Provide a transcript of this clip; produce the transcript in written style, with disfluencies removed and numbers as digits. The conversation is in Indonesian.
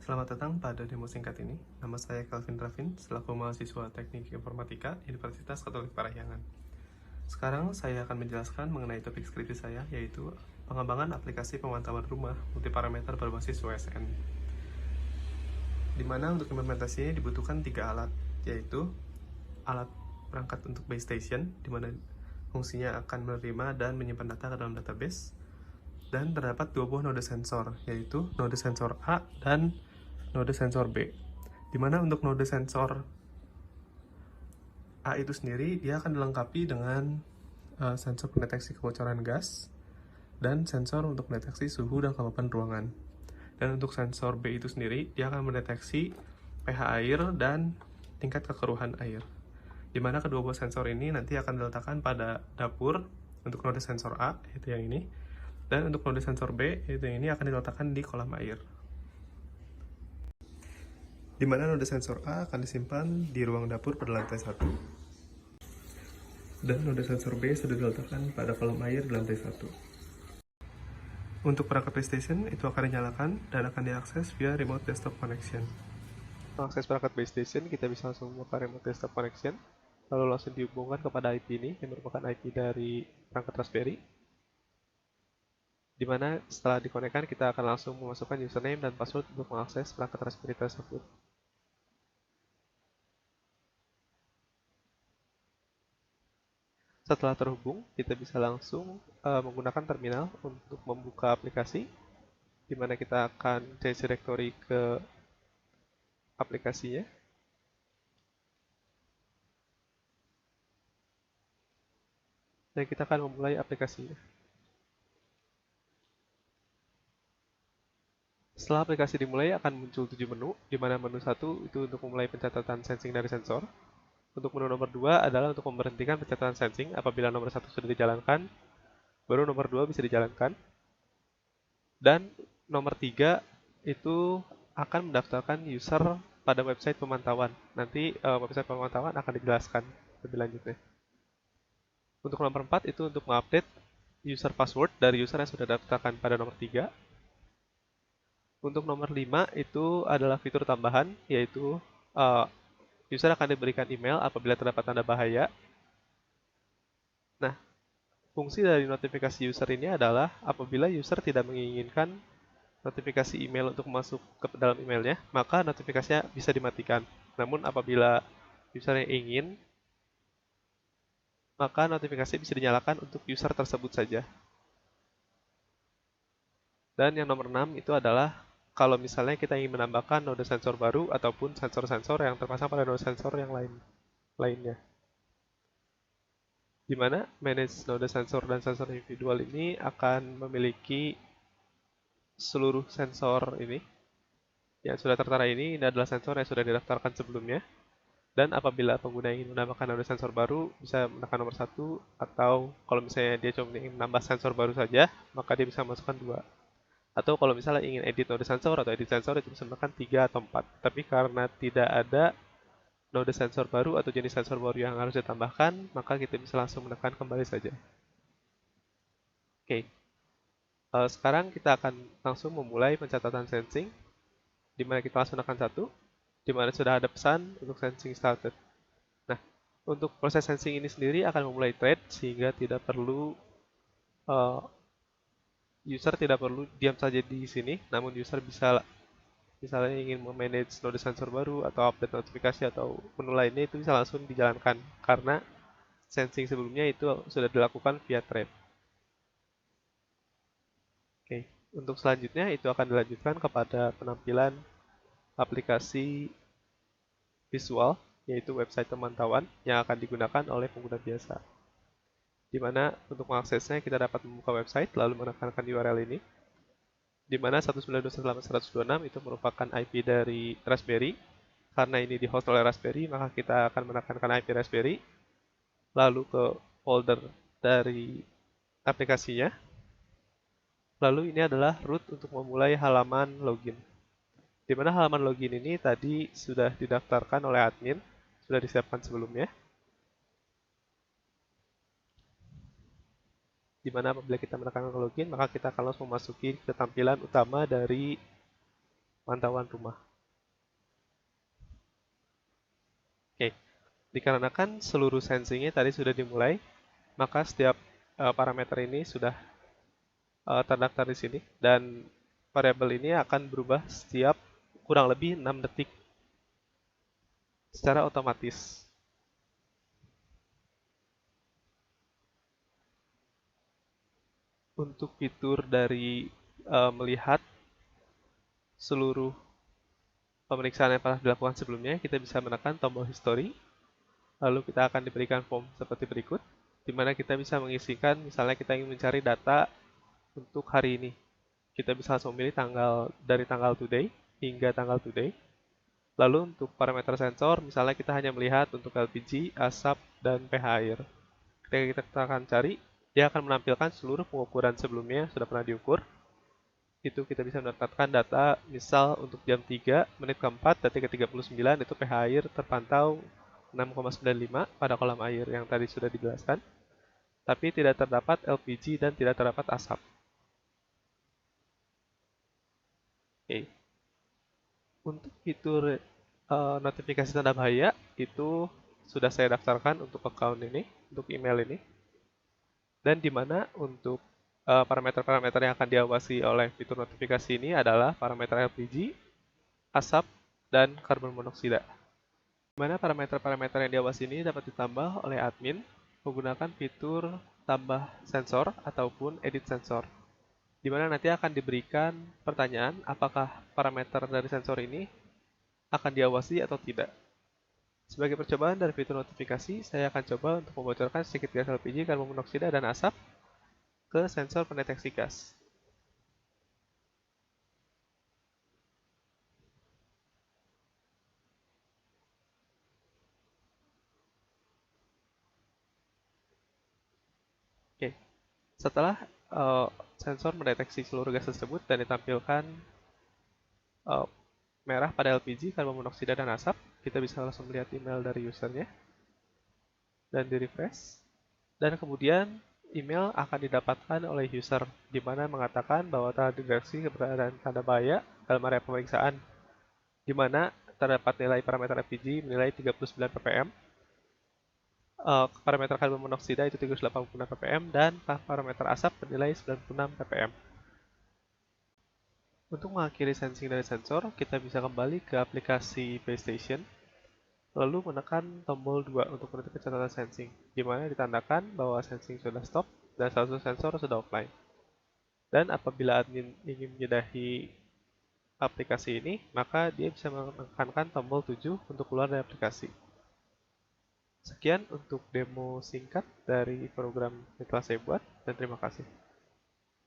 Selamat datang pada demo singkat ini. Nama saya Calvin Ravin, selaku mahasiswa Teknik Informatika Universitas Katolik Parahyangan. Sekarang saya akan menjelaskan mengenai topik skripsi saya, yaitu pengembangan aplikasi pemantauan rumah multiparameter berbasis OSN. Di mana untuk implementasinya dibutuhkan 3 alat, yaitu alat perangkat untuk base station, di mana fungsinya akan menerima dan menyimpan data ke dalam database, dan terdapat 2 buah node sensor, yaitu node sensor A dan node sensor B. Dimana untuk node sensor A itu sendiri, dia akan dilengkapi dengan sensor pendeteksi kebocoran gas dan sensor untuk mendeteksi suhu dan kelembapan ruangan. Dan untuk sensor B itu sendiri, dia akan mendeteksi pH air dan tingkat kekeruhan air. Dimana kedua buah sensor ini nanti akan diletakkan pada dapur untuk node sensor A, yaitu yang ini, dan untuk node sensor B, yaitu yang ini, akan diletakkan di kolam air. Di mana node sensor A akan disimpan di ruang dapur pada lantai 1, dan node sensor B sudah diletakkan pada kolam air di lantai 1. Untuk perangkat PlayStation, itu akan dinyalakan dan akan diakses via remote desktop connection. Mengakses perangkat PlayStation, kita bisa langsung membuka remote desktop connection, lalu langsung dihubungkan kepada IP ini, yang merupakan IP dari perangkat Raspberry. Dimana setelah dikonekkan, kita akan langsung memasukkan username dan password untuk mengakses perangkat Raspberry tersebut. Setelah terhubung, kita bisa langsung menggunakan terminal untuk membuka aplikasi, di mana kita akan change directory ke aplikasinya. Dan kita akan memulai aplikasinya. Setelah aplikasi dimulai, akan muncul 7 menu, di mana menu 1 itu untuk memulai pencatatan sensing dari sensor. Untuk menu nomor 2 adalah untuk memberhentikan pencatatan sensing apabila nomor 1 sudah dijalankan, baru nomor 2 bisa dijalankan. Dan nomor 3 itu akan mendaftarkan user pada website pemantauan. Nanti website pemantauan akan dijelaskan lebih lanjutnya. Untuk nomor 4 itu untuk mengupdate user password dari user yang sudah didaftarkan pada nomor 3. Untuk nomor 5 itu adalah fitur tambahan, yaitu user akan diberikan email apabila terdapat tanda bahaya. Nah, fungsi dari notifikasi user ini adalah apabila user tidak menginginkan notifikasi email untuk masuk ke dalam emailnya, maka notifikasinya bisa dimatikan. Namun apabila user yang ingin, maka notifikasi bisa dinyalakan untuk user tersebut saja. Dan yang nomor 6 itu adalah kalau misalnya kita ingin menambahkan node sensor baru ataupun sensor-sensor yang terpasang pada node sensor yang lainnya. Di mana manage node sensor dan sensor individual ini akan memiliki seluruh sensor ini. Yang sudah tertera ini adalah sensor yang sudah didaftarkan sebelumnya. Dan apabila pengguna ingin menambahkan node sensor baru, bisa menekan nomor 1, atau kalau misalnya dia cuma ingin menambah sensor baru saja, maka dia bisa masukkan 2. Atau kalau misalnya ingin edit node sensor atau edit sensor, itu bisa menekan 3 atau 4. Tapi karena tidak ada node sensor baru atau jenis sensor baru yang harus ditambahkan, maka kita bisa langsung menekan kembali saja. Oke. Sekarang kita akan langsung memulai pencatatan sensing, di mana kita langsung menekan 1, di mana sudah ada pesan untuk sensing started. Nah, untuk proses sensing ini sendiri akan memulai thread, sehingga tidak perlu user tidak perlu diam saja di sini, namun user bisa misalnya ingin memanage node sensor baru atau update notifikasi atau menu lainnya, itu bisa langsung dijalankan karena sensing sebelumnya itu sudah dilakukan via thread. Oke, untuk selanjutnya itu akan dilanjutkan kepada penampilan aplikasi visual, yaitu website pemantauan yang akan digunakan oleh pengguna biasa. Di mana untuk mengaksesnya kita dapat membuka website lalu menekankan URL ini, di mana 192.168.126 itu merupakan IP dari Raspberry. Karena ini di host oleh Raspberry, maka kita akan menekankan IP Raspberry, lalu ke folder dari aplikasinya. Lalu ini adalah root untuk memulai halaman login. Di mana halaman login ini tadi sudah didaftarkan oleh admin, sudah disiapkan sebelumnya. Di mana apabila kita menekan login, maka kita akan langsung memasuki ke tampilan utama dari pemantauan rumah. Oke, dikarenakan seluruh sensingnya tadi sudah dimulai, maka setiap parameter ini sudah terdaftar di sini dan variabel ini akan berubah setiap kurang lebih 6 detik secara otomatis. Untuk fitur dari melihat seluruh pemeriksaan yang pernah dilakukan sebelumnya, kita bisa menekan tombol history, lalu kita akan diberikan form seperti berikut, di mana kita bisa mengisikan, misalnya kita ingin mencari data untuk hari ini. Kita bisa langsung memilih dari tanggal today hingga tanggal today. Lalu untuk parameter sensor, misalnya kita hanya melihat untuk LPG, asap, dan pH air. Ketika kita akan cari, dia akan menampilkan seluruh pengukuran sebelumnya yang sudah pernah diukur. Itu kita bisa mendapatkan data, misal untuk jam 3, menit keempat, detik ke-39, itu pH air terpantau 6,95 pada kolam air yang tadi sudah dijelaskan. Tapi tidak terdapat LPG dan tidak terdapat asap. Oke. Untuk fitur notifikasi tanda bahaya itu sudah saya daftarkan untuk account ini, untuk email ini. Dan di mana untuk parameter-parameter yang akan diawasi oleh fitur notifikasi ini adalah parameter LPG, asap, dan karbon monoksida. Di mana parameter-parameter yang diawasi ini dapat ditambah oleh admin menggunakan fitur tambah sensor ataupun edit sensor. Di mana nanti akan diberikan pertanyaan apakah parameter dari sensor ini akan diawasi atau tidak. Sebagai percobaan dari fitur notifikasi, saya akan coba untuk membocorkan sedikit gas LPG, karbon monoksida, dan asap ke sensor pendeteksi gas. Oke, setelah sensor mendeteksi seluruh gas tersebut dan ditampilkan uh, merah pada LPG, karbon monoksida, dan asap, kita bisa langsung melihat email dari usernya dan di refresh. Dan kemudian email akan didapatkan oleh user, di mana mengatakan bahwa telah dideteksi keberadaan tanda bahaya dalam area pemeriksaan, di mana terdapat nilai parameter LPG menilai 39 ppm, parameter karbon monoksida itu 386 ppm, dan parameter asap bernilai 96 ppm. Untuk mengakhiri sensing dari sensor, kita bisa kembali ke aplikasi PlayStation, lalu menekan tombol 2 untuk menutup catatan sensing, di mana ditandakan bahwa sensing sudah stop dan satu sensor sudah offline. Dan apabila admin ingin menyudahi aplikasi ini, maka dia bisa menekankan tombol 7 untuk keluar dari aplikasi. Sekian untuk demo singkat dari program yang telah saya buat, dan terima kasih.